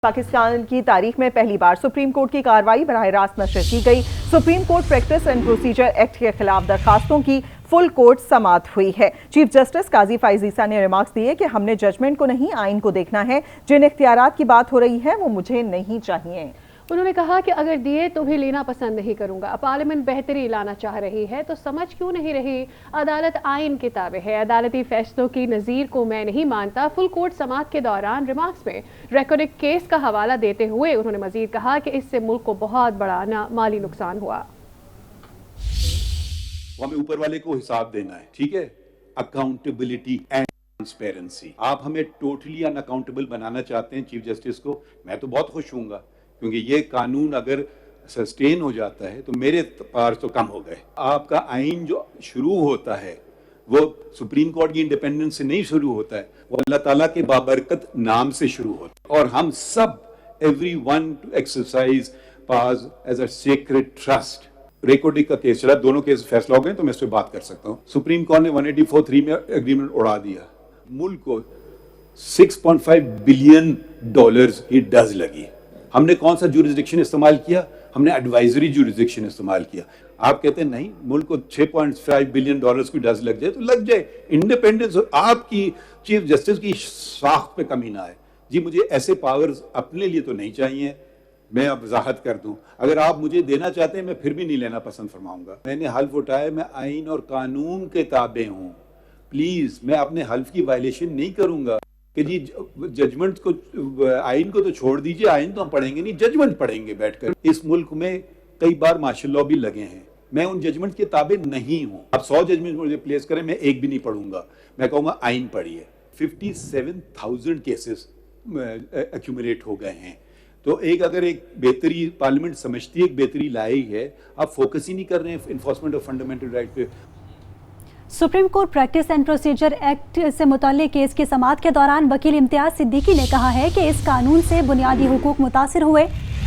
پاکستان کی تاریخ میں پہلی بار سپریم کورٹ کی کارروائی براہ راست نشر کی گئی۔ Supreme court practice and procedure act کے خلاف درخواستوں کی فل کورٹ سماعت ہوئی ہے۔ چیف جسٹس قاضی فائز عیسیٰ نے ریمارکس دیے کہ ہم نے ججمنٹ کو نہیں آئین کو دیکھنا ہے، جن اختیارات کی بات ہو رہی ہے وہ مجھے نہیں چاہیے۔ انہوں نے کہا کہ اگر دیے تو بھی لینا پسند نہیں کروں گا۔ پارلیمنٹ بہتری لانا چاہ رہی ہے تو سمجھ کیوں نہیں رہی؟ عدالت آئین کے تابع ہے، عدالتی فیصلوں کی نظیر کو میں نہیں مانتا۔ فل کورٹ سماعت کے دوران ریمارکس میں ریکارڈڈ کیس کا حوالہ دیتے ہوئے انہوں نے مزید کہا کہ اس سے ملک کو بہت بڑا مالی نقصان ہوا۔ ہمیں اوپر والے کو حساب دینا ہے، ٹھیک ہے، اکاؤنٹیبلٹی اینڈ ٹرانسپیرنسی۔ آپ ہمیں ٹوٹلی ان اکاؤنٹیبل بنانا چاہتے ہیں چیف جسٹس کو، میں تو بہت خوش ہوں گا، کیونکہ یہ قانون اگر سسٹین ہو جاتا ہے تو میرے پار تو کم ہو گئے۔ آپ کا آئین جو شروع ہوتا ہے وہ سپریم کورٹ کی انڈیپینڈنس سے نہیں شروع ہوتا ہے، وہ اللہ تعالیٰ کے بابرکت نام سے شروع ہوتا ہے، اور ہم سب everyone to exercise powers as a sacred trust. Recording کا کیس چلا، دونوں کیس فیصلہ ہو گئے تو میں اس پہ بات کر سکتا ہوں۔ سپریم کورٹ نے 184(3) میں اگریمنٹ اڑا دیا، ملک کو $6.5 بلین کی ڈز لگی۔ ہم نے کون سا جورسڈکشن استعمال کیا؟ ہم نے ایڈوائزری جورسڈکشن استعمال کیا۔ آپ کہتے ہیں نہیں، ملک کو $6.5 بلین کی ڈز لگ جائے تو لگ جائے، انڈیپینڈنس آپ کی چیف جسٹس کی ساخت پہ کمی نہ آئے۔ جی مجھے ایسے پاورز اپنے لیے تو نہیں چاہیے، میں اب وضاحت کر دوں، اگر آپ مجھے دینا چاہتے ہیں میں پھر بھی نہیں لینا پسند فرماؤں گا۔ میں نے حلف اٹھایا، میں آئین اور قانون کے تابع ہوں، پلیز میں اپنے حلف کی وائلیشن نہیں کروں گا کہ جی ججمنٹ کو، آئین کو تو چھوڑ دیجئے، آئین تو ہم پڑھیں گے نہیں، ججمنٹ پڑھیں گے بیٹھ کر۔ اس ملک میں کئی بار مارشل لاء بھی لگے ہیں، میں ان ججمنٹ کے تابع نہیں ہوں۔ آپ 100 ججمنٹ مجھے پلیس کریں، میں ایک بھی نہیں پڑھوں گا، میں کہوں گا آئین پڑھیے۔ 57,000 کیسز ایکیومولیٹ ہو گئے ہیں، تو اگر ایک بہتری پارلیمنٹ سمجھتی ہے، ایک بہتری لائی ہے، آپ فوکس ہی نہیں کر رہے ہیں انفورسمنٹ آف فنڈامنٹل رائٹ پہ۔ Supreme court practice and procedure act سے متعلق کیس کی سماعت کے دوران وکیل امتیاز صدیقی نے کہا ہے کہ اس قانون سے بنیادی حقوق متاثر ہوئے۔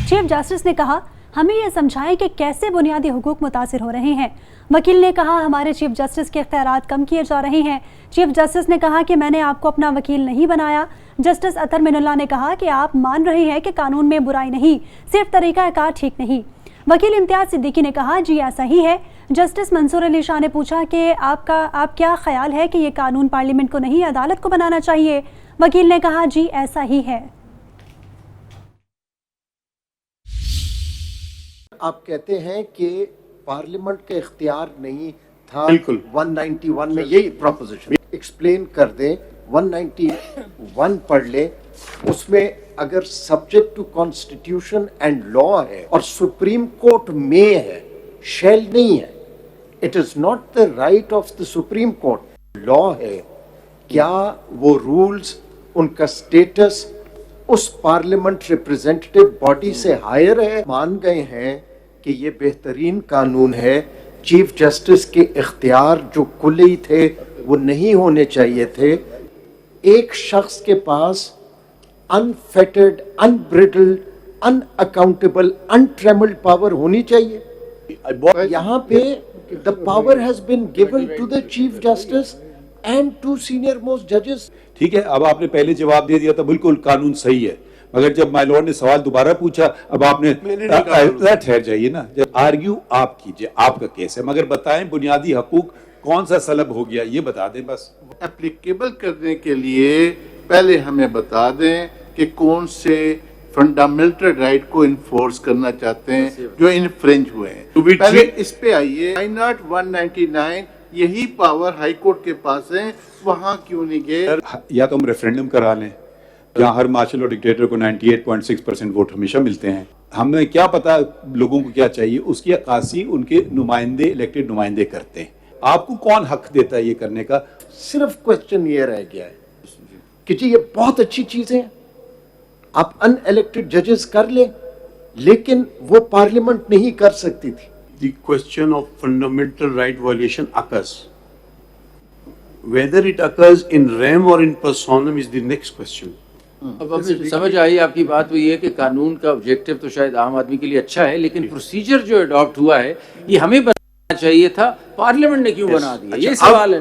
چیف جسٹس نے کہا ہمیں یہ سمجھائیں کہ کیسے بنیادی حقوق متاثر ہو رہے ہیں۔ وکیل نے کہا ہمارے چیف جسٹس کے اختیارات کم کیے جا رہے ہیں۔ چیف جسٹس نے کہا کہ میں نے آپ کو اپنا وکیل نہیں بنایا۔ جسٹس اطہر من اللہ نے کہا کہ آپ مان رہے ہیں کہ قانون میں برائی نہیں، صرف طریقہ کار ٹھیک نہیں۔ وکیل امتیاز صدیقی نے کہا جی ایسا ہی ہے۔ جسٹس منصور علی شاہ نے پوچھا کہ آپ کیا خیال ہے کہ یہ قانون پارلیمنٹ کو نہیں عدالت کو بنانا چاہیے؟ وکیل نے کہا جی ایسا ہی ہے۔ آپ کہتے ہیں کہ پارلیمنٹ کا اختیار نہیں تھا، بالکل 191 میں یہی پروپوزیشن ایکسپلین کر دیں۔ 191 پڑھ لیں، اس میں اگر subject to constitution and law ہے اور سپریم کورٹ میں ہے، شیل نہیں ہے، it is not the right of the supreme court, law ہے۔ کیا وہ رولز، ان کا سٹیٹس اس پارلیمنٹ ریپرزینٹیو باڈی سے ہائر ہے؟ مان گئے ہیں کہ یہ بہترین قانون ہے، چیف جسٹس کے اختیار جو کلی تھے وہ نہیں ہونے چاہیے تھے۔ ایک شخص کے پاس انفیٹرڈ، انبریڈلڈ، ان اکاؤنٹیبل، انٹریملڈ پاور ہونی چاہیے۔ یہاں پہ the power has been given to the chief justice and to senior most judges۔ ٹھیک ہے، اب آپ نے پہلے جواب دے دیا تھا، بالکل قانون صحیح ہے، مگر جب مائی لارڈ نے سوال دوبارہ پوچھا، اب آپ نے ٹھہر جائیے نا، جب آرگیو آپ کیجئے، آپ کا کیس ہے، مگر بتائیں بنیادی حقوق کون سا سلب ہو گیا یہ بتا دیں بس۔ اپلیکیبل کرنے کے لیے پہلے ہمیں بتا دیں کہ کون سے فنڈامنٹل رائٹ کو انفورس کرنا چاہتے ہیں جو انفرنج ہوئے ہیں۔ پہلے اس پہ آئیے، آئی ناٹ 199 یہی پاور ہائی کورٹ کے پاس ہے، وہاں کیوں نہیں گئے؟ یا تو ہم ریفرینڈم کرا لیں جہاں ہر مارشل اور ڈکٹیٹر کو 98.6% ووٹ ہمیشہ ملتے ہیں۔ ہمیں کیا پتا لوگوں کو کیا چاہیے، اس کی عکاسی ان کے نمائندے، الیکٹڈ نمائندے کرتے ہیں۔ آپ کو کون حق دیتا ہے یہ کرنے کا؟ صرف کوسچن یہ رہ گیا ہے کہ جی یہ بہت اچھی چیزیں ہیں، آپ ان الیکٹڈ ججز کر لیں، لیکن وہ پارلیمنٹ نہیں کر سکتی تھی۔ The question of fundamental right violation occurs. Whether it occurs in rem or in personam is the next question. اب سمجھ آئی آپ کی بات، وہ یہ کہ قانون کا آبجیکٹو تو شاید عام آدمی کے لیے اچھا ہے، لیکن پروسیجر جو اڈاپٹ ہوا ہے یہ ہمیں بنانا چاہیے تھا، پارلیمنٹ نے کیوں بنا دیا، یہ سوال ہے۔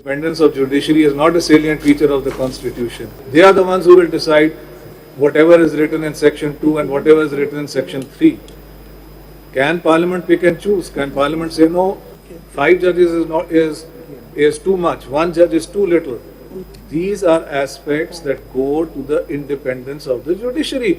Independence of judiciary is not a salient feature of the Constitution. They are the ones who will decide whatever is written in Section 2 and whatever is written in Section 3. Can Parliament pick and choose? Can Parliament say no, 5 judges is too much, 1 judge is too little? These are aspects that go to the independence of the judiciary.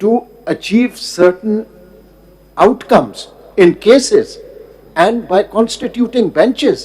to achieve certain outcomes in cases and by constituting benches,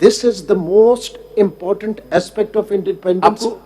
this is the most important aspect of independence